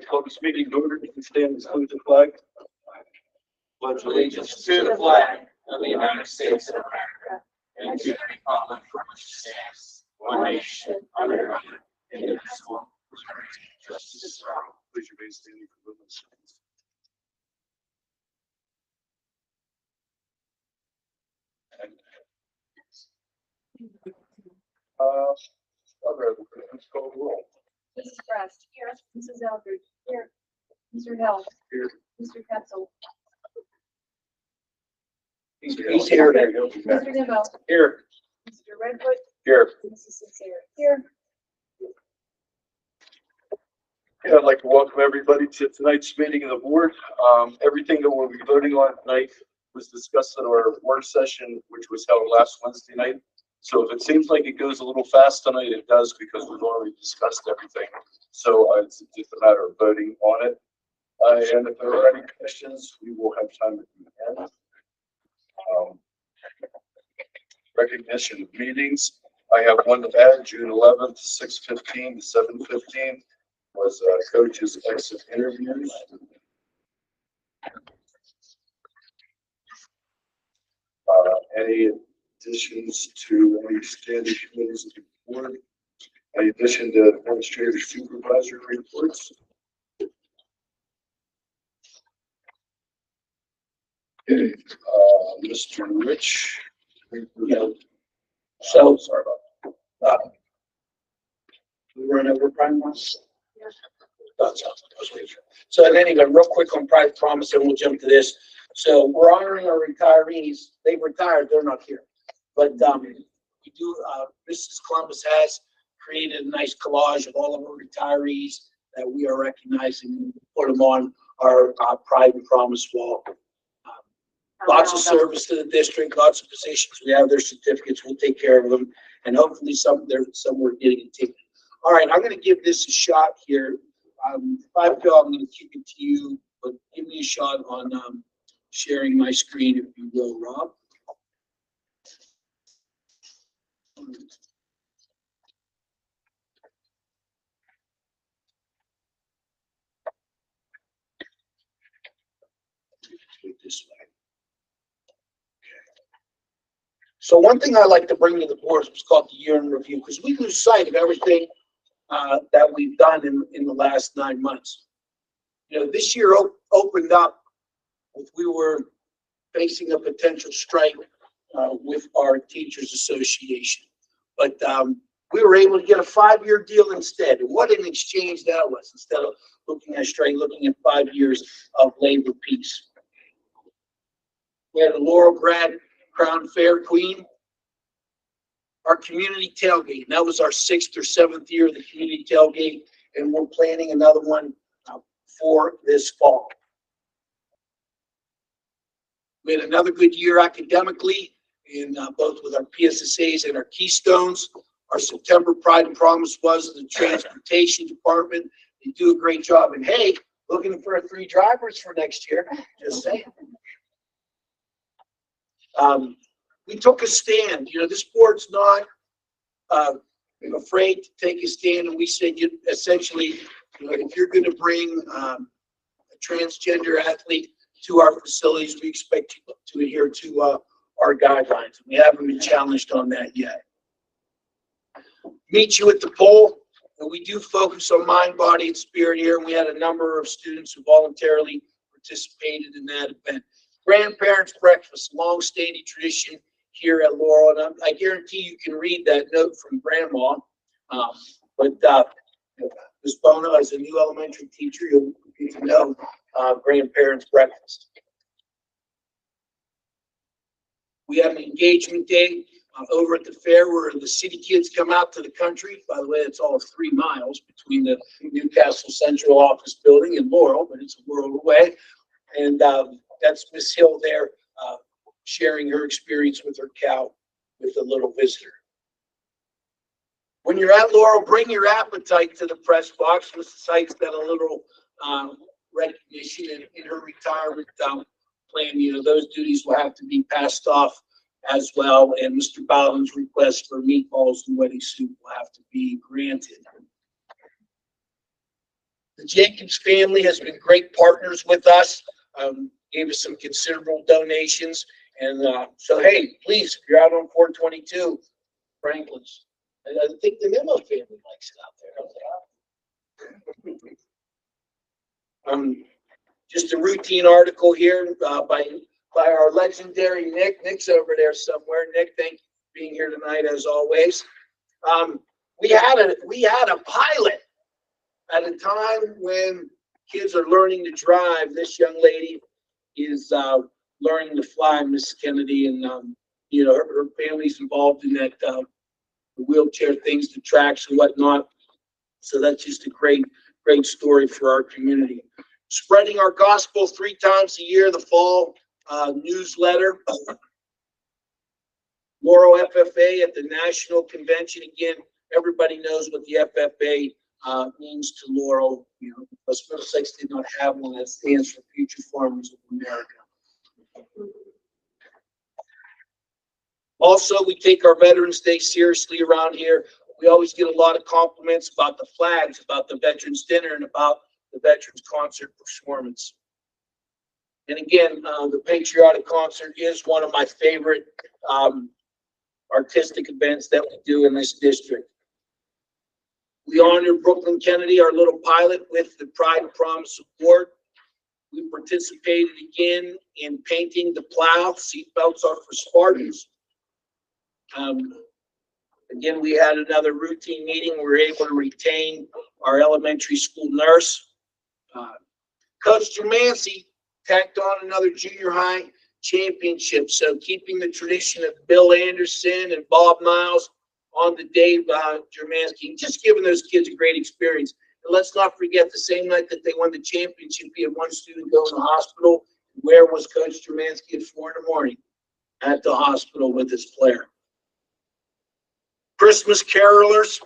to call this meeting to order. You can stand and salute the flag. Pledge allegiance to the flag of the United States of America and to the republic for which it stands, one nation, under God, indivisible, with liberty and justice for all. Please remain standing for the witness. Let's call the roll. Mrs. Prest. Here. Mrs. Eldridge. Here. Mr. Hill. Here. Mr. Ketchel. He's here. Mr. Nimmo. Here. Mr. Redwood. Here. Mrs. Sincere. Here. Yeah, I'd like to welcome everybody to tonight's meeting of the board. Everything that we'll be voting on tonight was discussed at our work session, which was held last Wednesday night. So if it seems like it goes a little fast tonight, it does, because we've already discussed everything. So it's just a matter of voting on it. And if there are any questions, we will have time at the end. Recognition of meetings. I have one to add, June 11th, 6:15 to 7:15 was coaches exit interviews. Any additions to any standing committees of the board? In addition to administrative supervisory reports? Okay, Mr. Rich. So, Sorry about that. we run over Pride Promise. So anyway, real quick on Pride Promise, and we'll jump to this. So we're honoring our retirees. They've retired, they're not here. But we do, Mrs. Columbus has created a nice collage of all of our retirees that we are recognizing and put them on our Pride and Promise wall. Lots of service to the district, lots of positions. We have their certificates. We'll take care of them. And hopefully somewhere getting it taken. All right, I'm going to give this a shot here. If I feel I'm going to keep it to you, but give me a shot on sharing my screen, if you will, Rob. This way. So one thing I like to bring to the board is what's called the year in review, because we lose sight of everything that we've done in the last 9 months. You know, this year opened up with we were facing a potential strike with our teachers association, but we were able to get a 5-year deal instead. And what an exchange that was! Instead of looking at strike, looking at 5 years of labor peace. We had a Laurel Grad Crown Fair Queen. Our community tailgate, and that was our 6th or 7th year of the community tailgate, and we're planning another one for this fall. We had another good year academically, in both with our PSSAs and our Keystones. Our September Pride and Promise was the transportation department. They do a great job, and hey, looking for 3 drivers for next year, just saying. We took a stand. You know, this board's not afraid to take a stand, and we said, essentially, you know, if you're going to bring a transgender athlete to our facilities, we expect you to adhere to our guidelines. We haven't been challenged on that yet. Meet you at the poll, and we do focus on mind, body, and spirit here, and we had a number of students who voluntarily participated in that event. Grandparents' breakfast, long-standing tradition here at Laurel, and I guarantee you can read that note from Grandma. But Ms. Bono, as a new elementary teacher, you'll get to know grandparents' breakfast. We have an engagement day over at the fair where the city kids come out to the country. By the way, it's all 3 miles between the Newcastle Central Office Building and Laurel, but it's a world away. And that's Miss Hill there sharing her experience with her cow with a little visitor. When you're at Laurel, bring your appetite to the press box. Mrs. Sykes got a little recognition in her retirement plan. You know, those duties will have to be passed off as well. And Mr. Bowden's request for meatballs and wedding soup will have to be granted. The Jacobs family has been great partners with us, gave us some considerable donations. And so, hey, please, if you're out on 422, Franklin's. I think the Memo family likes it out there. Just a routine article here by our legendary Nick. Nick's over there somewhere. Nick, thank you for being here tonight as always. We had a pilot at a time when kids are learning to drive. This young lady is learning to fly, Miss Kennedy, and her family's involved in that the wheelchair things, the tracks and whatnot. So that's just a great story for our community. Spreading our gospel 3 times a year, the fall newsletter. Laurel FFA at the national convention. Again, everybody knows what the FFA means to Laurel. Because Middlesex did not have one that stands for Future Farmers of America. Also, we take our Veterans Day seriously around here. We always get a lot of compliments about the flags, about the Veterans Dinner, and about the Veterans Concert performance. And again, the Patriotic Concert is one of my favorite artistic events that we do in this district. We honored Brooklyn Kennedy, our little pilot, with the Pride and Promise Award. We participated again in painting the plow. Seatbelts are for Spartans. Again, we had another routine meeting. We were able to retain our elementary school nurse. Coach Germancy tacked on another junior high championship. So keeping the tradition of Bill Anderson and Bob Niles on the Dave Germanski, just giving those kids a great experience. And let's not forget, the same night that they won the championship, we had one student go in the hospital. Where was Coach Germanski at 4 in the morning? At the hospital with his player. Christmas carolers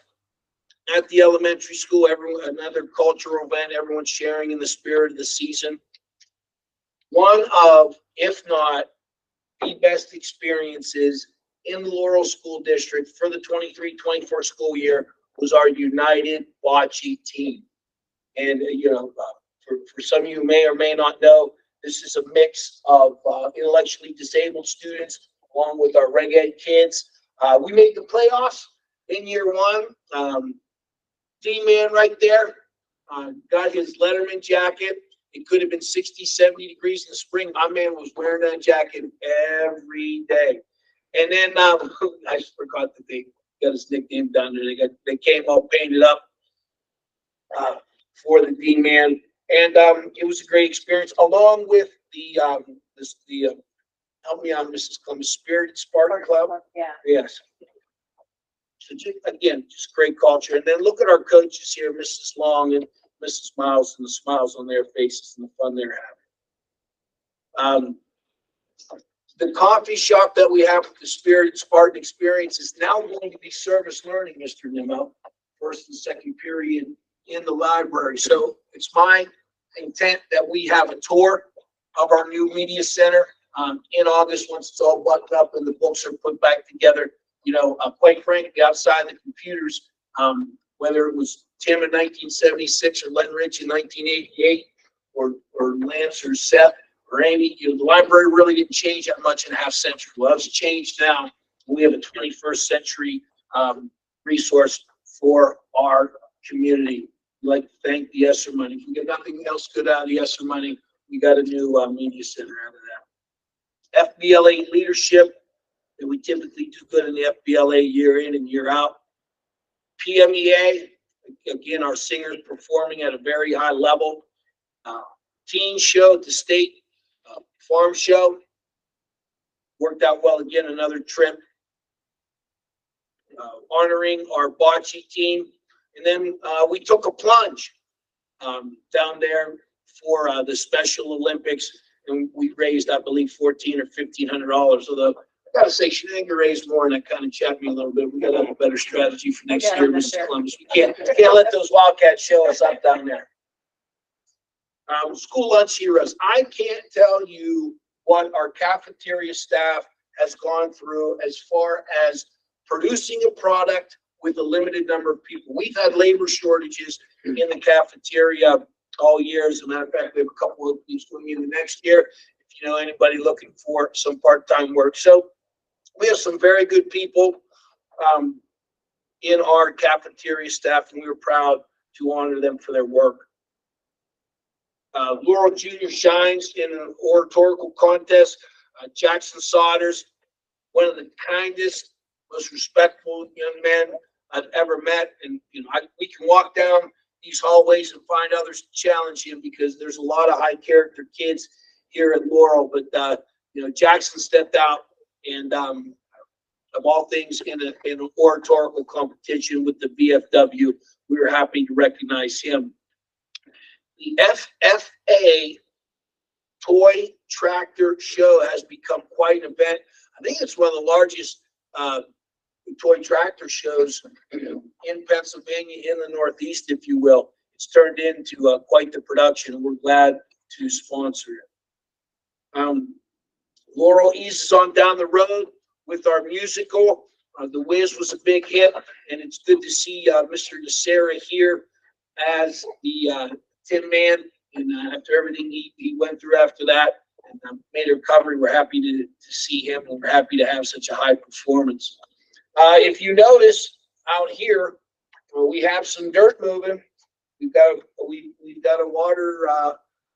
at the elementary school, another cultural event, everyone's sharing in the spirit of the season. One of, if not the best experiences in the Laurel School District for the 23-24 school year was our United Bocce team. And, for some of you may or may not know, this is a mix of intellectually disabled students along with our Reg Ed kids. We made the playoffs in year 1. D-man right there got his Letterman jacket. It could have been 60, 70 degrees in the spring. My man was wearing that jacket every day. And then I forgot that they got his nickname down there. They came all painted up for the D-man. And it was a great experience, along with the help me out, Mrs. Clemens, Spirited Spartan Club. Yeah. Yes. So just great culture. And then look at our coaches here, Mrs. Long and Mrs. Miles, and the smiles on their faces and the fun they're having. The coffee shop that we have with the Spirited Spartan Experience is now going to be service learning, Mr. Nimmo, first and second period in the library. So it's my intent that we have a tour of our new media center in August once it's all buttoned up and the books are put back together. Quite frankly, outside the computers, whether it was Tim in 1976 or Len Rich in 1988 or Lance or Seth or Amy, the library really didn't change that much in a half century. Well, it's changed now. We have a 21st century resource for our community. We'd like to thank the ESSER money. If we get nothing else good out of the ESSER money, we got a new media center out of that. FBLA leadership, that we typically do good in the FBLA year in and year out. PMEA, again, our singers performing at a very high level. Teen show at the state farm show. Worked out well again, another trip. Honoring our bocce team. And then we took a plunge down there for the Special Olympics. And we raised, I believe, $1,400 or $1,500. Although I gotta say, she didn't raise more, and that kind of chapped me a little bit. We gotta have a better strategy for next year, Mrs. Columbus. We can't let those Wildcats show us up down there. School lunch heroes. I can't tell you what our cafeteria staff has gone through as far as producing a product with a limited number of people. We've had labor shortages in the cafeteria all year. As a matter of fact, we have a couple of things going in the next year. If you know anybody looking for some part-time work. So we have some very good people in our cafeteria staff, and we were proud to honor them for their work. Laurel Junior shines in an oratorical contest. Jackson Sodders, one of the kindest, most respectful young men I've ever met. And, you know, we can walk down these hallways and find others to challenge him because there's a lot of high character kids here at Laurel. But, you know, Jackson stepped out and, of all things in an oratorical competition with the VFW, we were happy to recognize him. The FFA Toy Tractor Show has become quite an event. I think it's one of the largest toy tractor shows in Pennsylvania, in the Northeast, if you will. It's turned into quite the production, and we're glad to sponsor it. Laurel eases on down the road with our musical. The Wiz was a big hit, and it's good to see Mr. DeSera here as the Tin Man. And after everything he went through after that and made a recovery, we're happy to see him, and we're happy to have such a high performance. If you notice out here, we have some dirt moving. We've got a water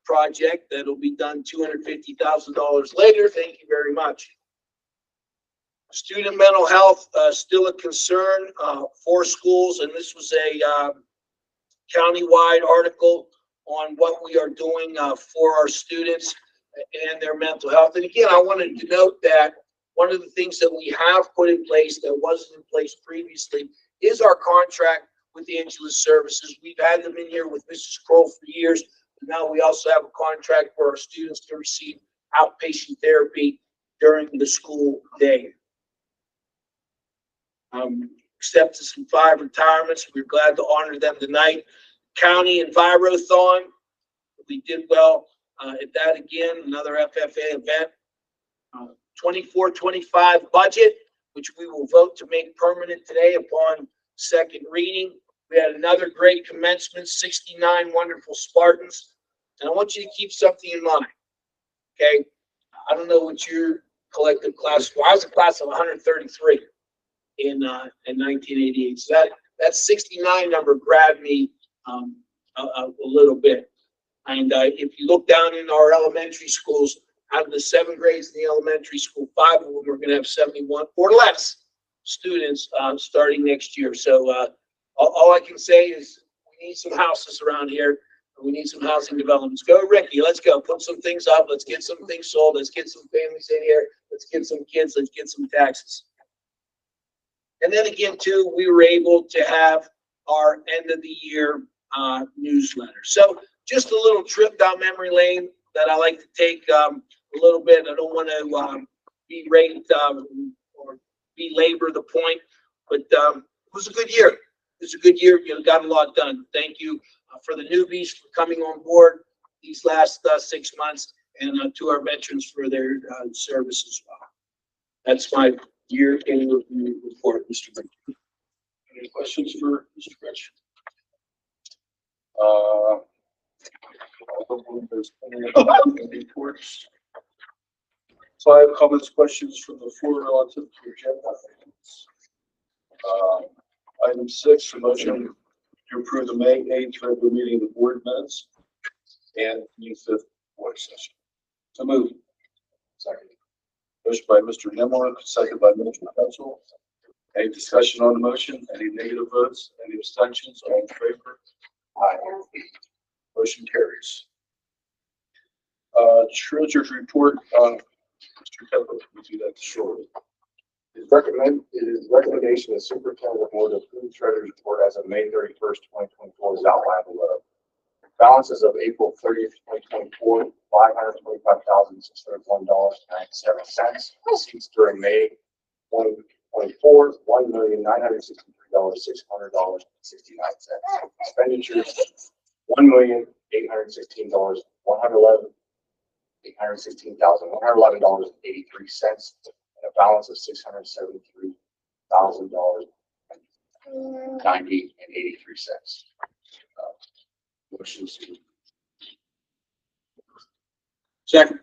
project that'll be done $250,000 later. Thank you very much. Student mental health still a concern for schools, and this was a countywide article on what we are doing for our students and their mental health. And again, I wanted to note that one of the things that we have put in place that wasn't in place previously is our contract with Angelus Services. We've had them in here with Mrs. Kroll for years, but now we also have a contract for our students to receive outpatient therapy during the school day. Accepted some 5 retirements. We're glad to honor them tonight. County Envirothon, we did well at that again, another FFA event. 24-25 budget, which we will vote to make permanent today upon second reading. We had another great commencement, 69 wonderful Spartans. And I want you to keep something in mind, okay? I don't know what your collective class was. I was a class of 133 in 1988. So that 69 number grabbed me a little bit. And if you look down in our elementary schools, out of the 7 grades in the elementary school, 5 of them are going to have 71 or less students starting next year. So all I can say is we need some houses around here. We need some housing developments. Go, Ricky. Let's go. Put some things up. Let's get some things sold. Let's get some families in here. Let's get some kids. Let's get some taxes. And then again, too, we were able to have our end of the year newsletter. So just a little trip down memory lane that I like to take a little bit. I don't want to berate or belabor the point, but it was a good year. It was a good year. You know, got a lot done. Thank you for the newbies for coming on board these last 6 months, and to our veterans for their service as well. That's my year in review report, Mr. Rick. Any questions for Mr. Rich? I don't believe there's any other reports. 5 comments, questions from the floor relative to agenda items. Item 6, a motion to approve the May 8th regular meeting of the board minutes and May 5th work session. So moved. Second. Motion by Mr. Nemor, second by Mr. Hutzel. Any discussion on the motion? Any negative votes? Any abstentions? All in favor? Aye. Motion carries. Treasurer's report. Mr. Kepler, we do that shortly. It is recommendation that Superintendent of the Board approve Treasurer's report as of May 31st, 2024 is outlined below. Balances of April 30th, 2024, $525,601.97. Receipts during May 2024, $1,963,600.69. Expenditures, $816,111.83, and a balance of $673,000. $2,292.83. Motion to. Second.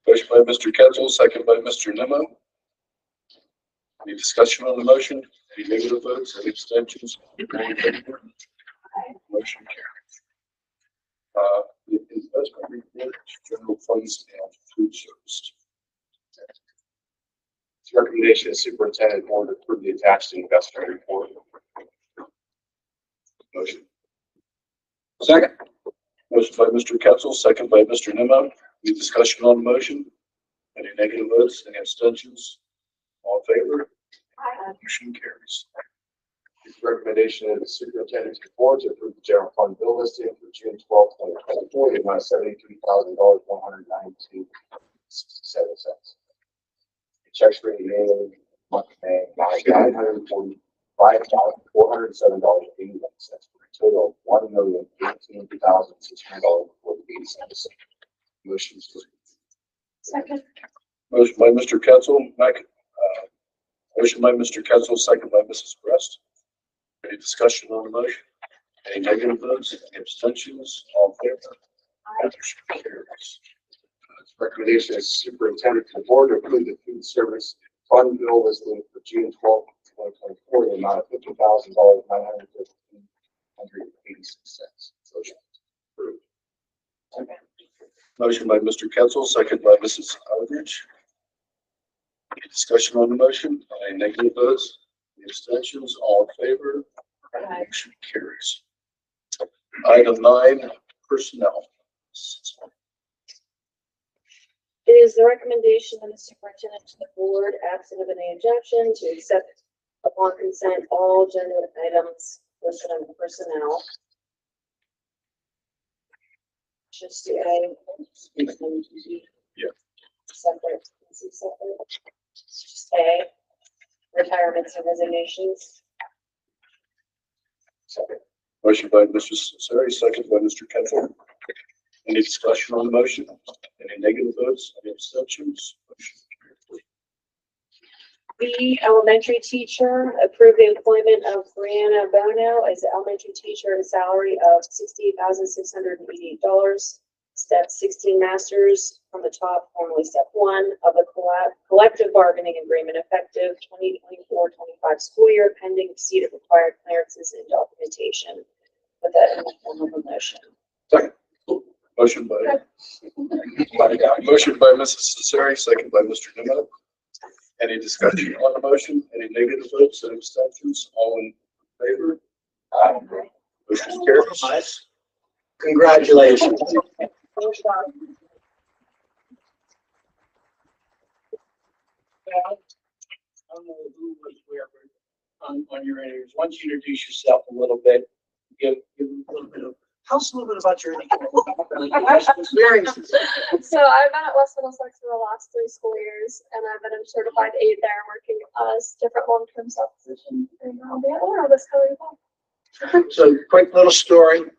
Motion by Mr. Ketchel, second by Mr. Nimmo. Any discussion on the motion? Any negative votes, any abstentions? All in favor? Motion carries. The investment report, general funds and food service. Recommendation of superintendent board to approve the attached investment report. Motion. Second. Motion by Mr. Ketchel, second by Mr. Nimmo. Any discussion on the motion? Any negative votes, any abstentions? All in favor? Motion carries. Recommendation of the superintendent's board to approve the general fund bill listing for June 12th, 2024, the amount of $73,192.67. Checks for the month of May, $945,407.81 for a total of $1,018,600.80. Motion to. Second. Motion by Mr. Ketchel, motion by Mr. Ketchel, second by Mrs. Brest. Any discussion on the motion? Any negative votes, any abstentions? All in favor? Motion carries. Recommendation is superintendent to the board to approve the food service fund bill listing for June 12th, 2024, the amount of $50,915.86. Motion approved. Motion by Mr. Ketchel, second by Mrs. Aldridge. Any discussion on the motion? Any negative votes? Any abstentions? All in favor? Motion carries. Item 9, personnel. It is the recommendation of the superintendent to the board, absent of any objection, to accept upon consent all agenda items listed under personnel. Just a. Yeah. Separate, just A, retirements and resignations. Second. Motion by Mr. Cesari, second by Mr. Ketchel. Any discussion on the motion? Any negative votes? Any abstentions? Motion carries. B, elementary teacher, approve the employment of Brianna Bono as an elementary teacher at a salary of $68,688. Step 16 masters from the top, formally step 1 of the collective bargaining agreement effective 2024-25 school year, pending receipt of required clearances and documentation. Put that in the form of a motion. Second. Motion by Mrs. Cesari, second by Mr. Nimmo. Any discussion on the motion? Any negative votes and abstentions? All in favor? Motion carries. Congratulations. I don't know who was where, but on your interviews, once you introduce yourself a little bit, give a little bit of, tell us a little bit about your experiences. So I've been at West Middlesex for the last 3 school years, and I've been a certified aide there, working different long-term sub positions, and I'll be at one of this coming fall. So quick little story.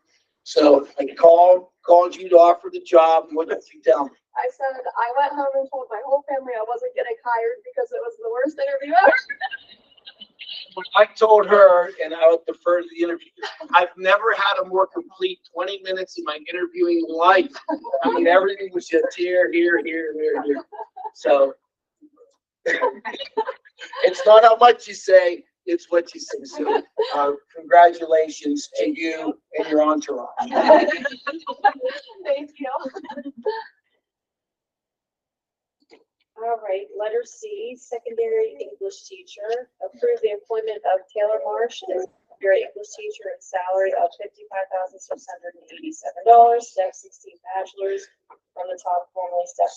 So I called you to offer the job. What did you tell me? I said I went home and told my whole family I wasn't getting hired because it was the worst interview ever. I told her, and I would defer to the interview, I've never had a more complete 20 minutes in my interviewing life. I mean, everything was just here. So it's not how much you say, it's what you say. So congratulations to you and your entourage. Thank you. All right, letter C, secondary English teacher. Approve the employment of Taylor Marsh as secondary English teacher at salary of $55,687. Step 16 bachelor's from the top, formally step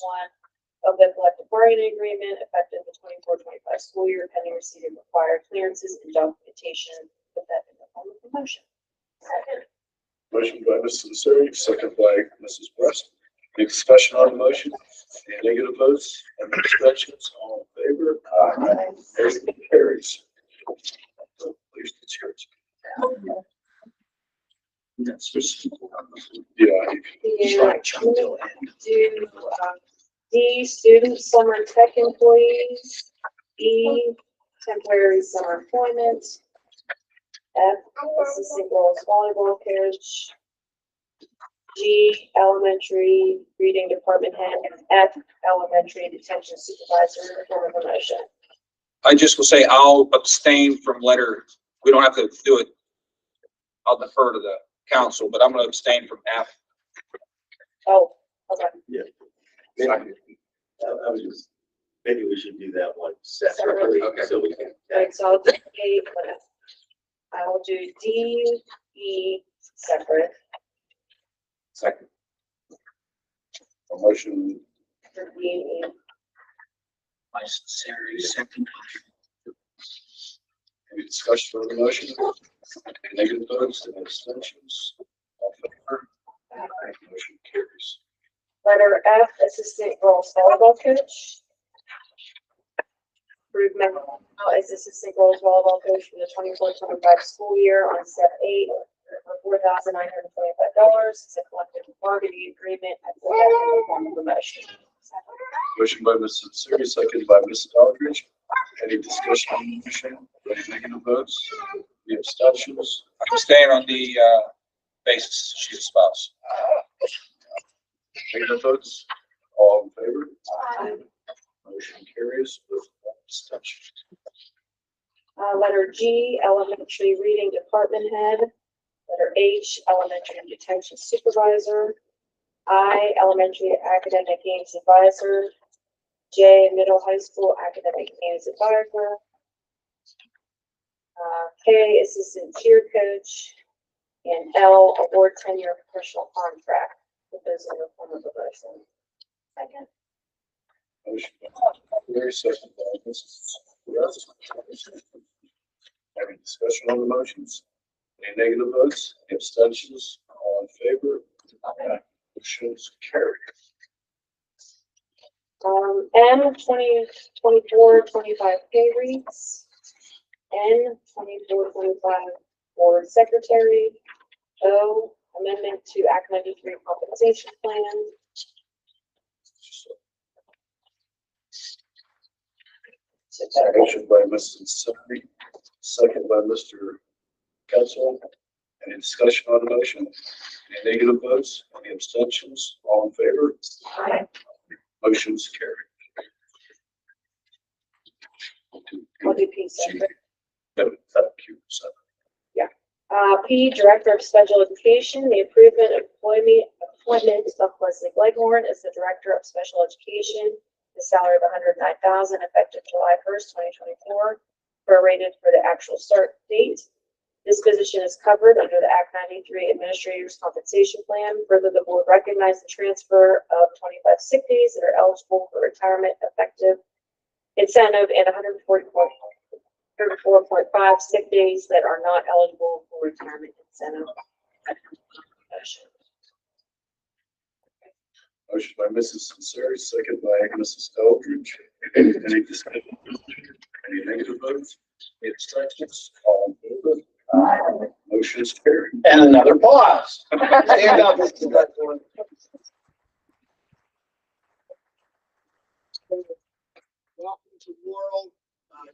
1 of the collective bargaining agreement effective the 24-25 school year, pending receipt of required clearances and documentation. Put that in the form of a motion. Second. Motion by Mrs. Cesari, second by Mrs. Brest. Any discussion on the motion? Any negative votes? Any abstentions? All in favor? Motion carries. Please, it's yours. Yeah. D, student summer tech employees. E, temporary summer employment. F, assistant girls volleyball coach. G, elementary reading department head, and F, elementary detention supervisor for promotion. I just will say I'll abstain from letter. We don't have to do it. I'll defer to the council, but I'm going to abstain from F. Oh, okay. Maybe, I was just, maybe we should do that one Separately. separately, so we can. Right, so I'll do A, what F? I will do D, E, separate. Second. A motion, For D, E. My sincere second. any discussion on the motion? Any negative votes, any abstentions? All in favor? Motion carries. Letter F, assistant girls volleyball coach. Approve memo as assistant girls volleyball coach for the 24-25 school year on step 8 for $4,925. It's a collective bargaining agreement at the form of a motion. Motion by Mrs. Siri, second by Mrs. Aldridge. Any discussion on the motion? Any negative votes? Any abstentions? Abstain on the basis she's a spouse. Negative votes? All in favor? Motion carries with one abstention. Letter G, elementary reading department head. Letter H, elementary detention supervisor. I, elementary academic games advisor. J, middle high school academic games advisor. K, assistant cheer coach. And L, award tenure professional contract. With those in the form of a motion. Second. Motion by Siri, second by Mrs. Russ. Any discussion on the motions? Any negative votes? Any abstentions? All in favor? Motion's carried. M, 2024-25 pay rates. N, 24-25 board secretary. O, amendment to Act 93 compensation plan. Motion by Mrs. Siri, second by Mr. Ketchel. Any discussion on the motion? Any negative votes? Any abstentions? All in favor? Aye. Motion's carried. I'll do P separate. Thank you. P, Director of Special Education, the approval of employment of Leslie Leghorn as the Director of Special Education, the salary of $109,000 effective July 1st, 2024, prorated for the actual start date. This position is covered under the Act 93 Administrator's Compensation Plan. Further, the board recognized the transfer of 25 sick days that are eligible for retirement effective incentive and 144.5 sick days that are not eligible for retirement incentive. Motion by Mrs. Siri, second by Mrs. Eldridge. Any discussion? Any negative votes? Any abstentions? All in favor? Motion's carried. And another pause. Stand up, Mr. Leghorn. Welcome to Laurel.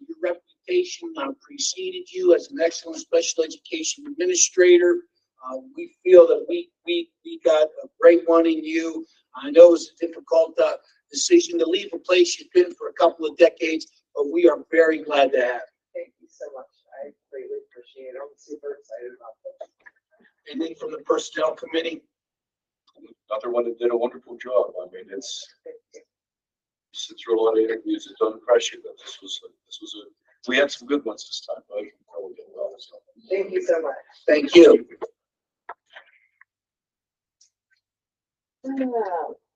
Your reputation preceded you as an excellent special education administrator. We feel that we got a great one in you. I know it's a difficult decision to leave a place you've been for a couple of decades, but we are very glad to have you. Thank you so much. I greatly appreciate it. I'm super excited about this. Anything from the personnel committee? Another one that did a wonderful job. I mean, it's through a lot of interviews, it don't impress you, but this was we had some good ones this time. I can tell we did well. So. Thank you so much. Thank you.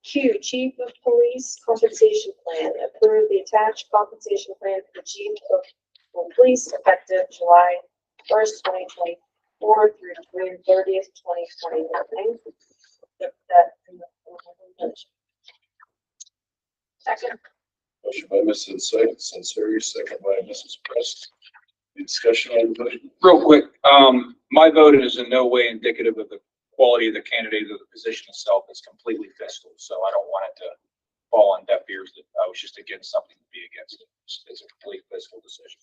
Q, Chief of Police Compensation Plan. Approve the attached compensation plan for the Chief of Police effective July 1st, 2024 through June 30th, 2029. Second. Motion by Mrs. Siri, second by Mrs. Press. Any discussion on the motion? Real quick, my vote is in no way indicative of the quality of the candidate or the position itself. It's completely fiscal, so I don't want it to fall on deaf ears that I was just against something to be against it. It's a complete fiscal decision.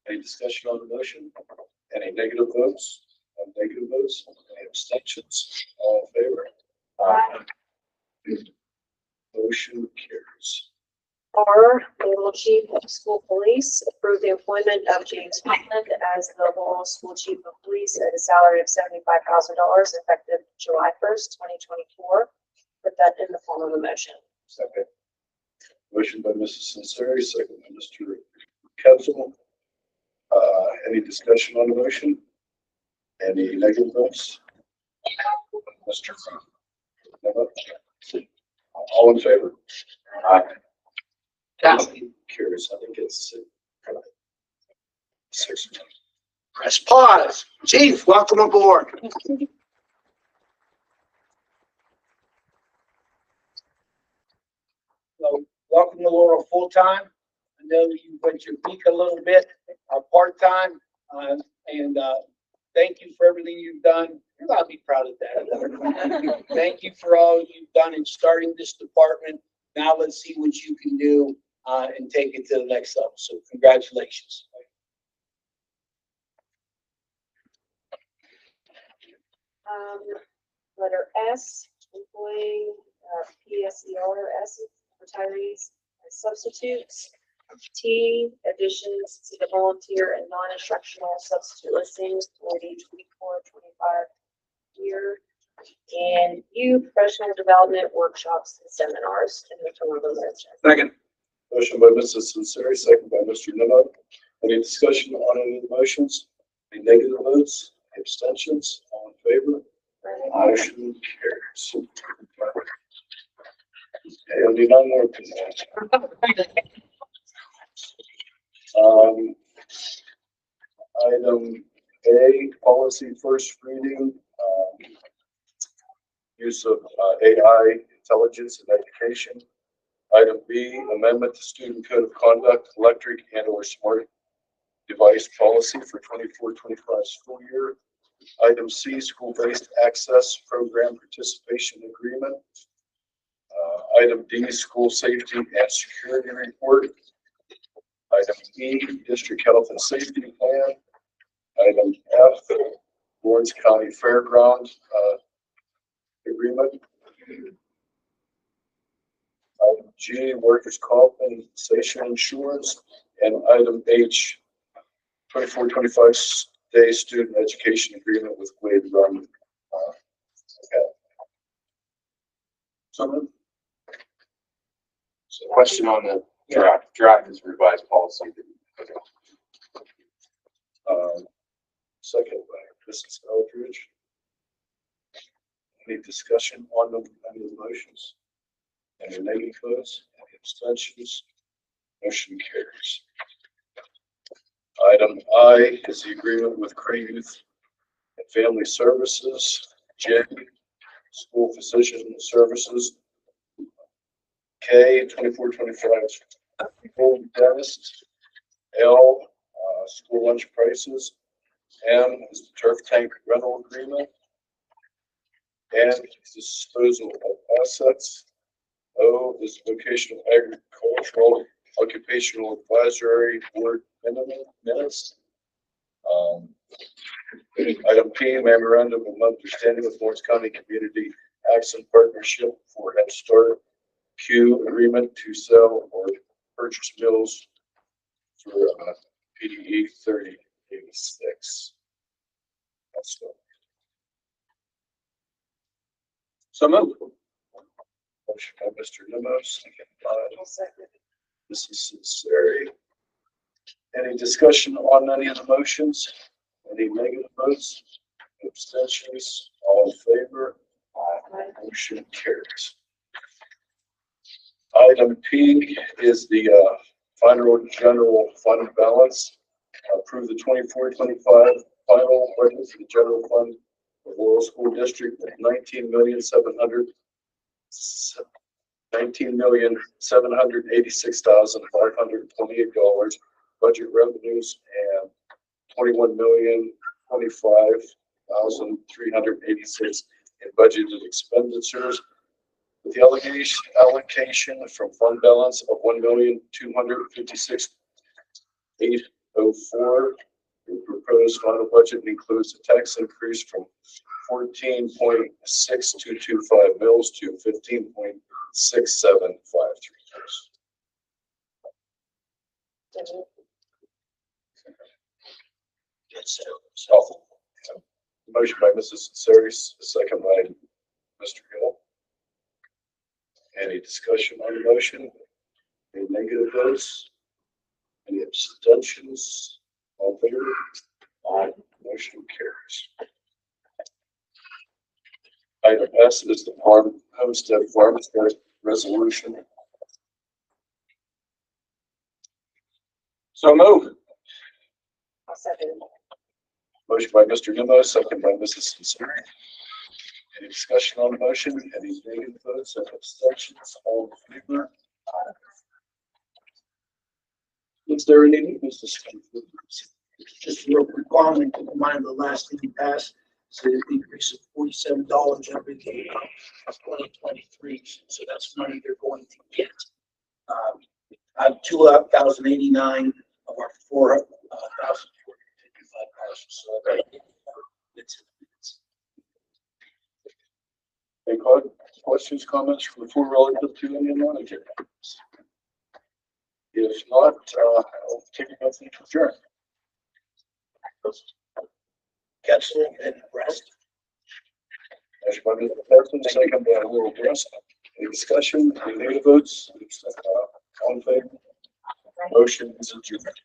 Any discussion on the motion? Any negative votes? No negative votes? Any abstentions? All in favor? Motion carries. R, Laurel Chief of School Police, approve the appointment of James Maitland as the Laurel School Chief of Police at a salary of $75,000 effective July 1st, 2024. Put that in the form of a motion. Second. Motion by Mrs. Censari, second by Mr. Kensel. Any discussion on the motion? Any negative votes? Mr. All in favor? Aye. Curious, I think it's 6. Press pause. Chief, welcome aboard. So, welcome to Laurel full-time. I know you went your peak a little bit, part-time, and thank you for everything you've done. You're allowed to be proud of that. Thank you for all you've done in starting this department. Now let's see what you can do and take it to the next level. So congratulations. Letter S, employee, PSERS, retirees as substitutes. T, additions to the volunteer and non-instructional substitute listings for the 24-25 year. And U, professional development workshops and seminars in the form of a motion. Second. Motion by Mrs. Censari, second by Mr. Nimmo. Any discussion on any of the motions? Any negative votes? Any abstentions? All in favor? Motion carries. Okay, I'll do 9 more tonight. Item A, policy first reading, use of AI intelligence in education. Item B, amendment to student code of conduct, electric and or smart device policy for 24-25 school year. Item C, school-based access program participation agreement. Item D, school safety and security report. Item E, district health and safety plan. Item F, Lawrence County Fairground agreement. Item G, workers' compensation insurance. And item H, 24-25 day student education agreement with Wade Run. So question on the draft is revised policy. Second by Mrs. Eldridge. Any discussion on any of the motions? Any negative votes? Any abstentions? Motion carries. Item I is the agreement with Cray Youth and Family Services. J, School Physician Services. K, 24-25 full dentist. L, school lunch prices. M is the turf tank rental agreement. N is disposal of assets. O is vocational agricultural occupational advisory board minutes. Item P, memorandum of understanding with Lawrence County Community Action Partnership for Head Start. Q, agreement to sell or purchase mills for PDE 3086. That's good. So moved. Motion by Mr. Nimmo, second by Mrs. Censari. Any discussion on any of the motions? Any negative votes? Abstentions? All in favor? Motion carries. Item P is the final general fund balance. Approve the 24-25 final budget for the general fund of Laurel School District of $19,786,528. Budget revenues and $21,025,386 in budgeted expenditures, with the allocation from fund balance of $1,256,806 4. The proposed final budget includes a tax increase from 14.6225 mils to 15.6753 mils. Motion by Mrs. Series, second by Mr. Hill. Any discussion on the motion? Any negative votes? Any abstentions? All in favor? Aye. Motion carries. Item S is the farm homestead farmers resolution. So move. I'll second. Motion by Mr. Nimmo, second by Mrs. Sinceri. Any discussion on the motion? Any negative votes? Any abstentions? All in favor? Is there any new business? Just a real quick comment, keep in mind the last thing we passed, so an increase of $47 every day of 2023. So that's money they're going to get. I have 2,089 of our 4,455 parcels. So it's. Any questions, comments from the floor relative to any manager? If not, I'll take a motion to adjourn. Kessler and Rest. Motion by Mr. President, second by Will Brest. Any discussion? Any negative votes? All in favor? Motion is adjourned.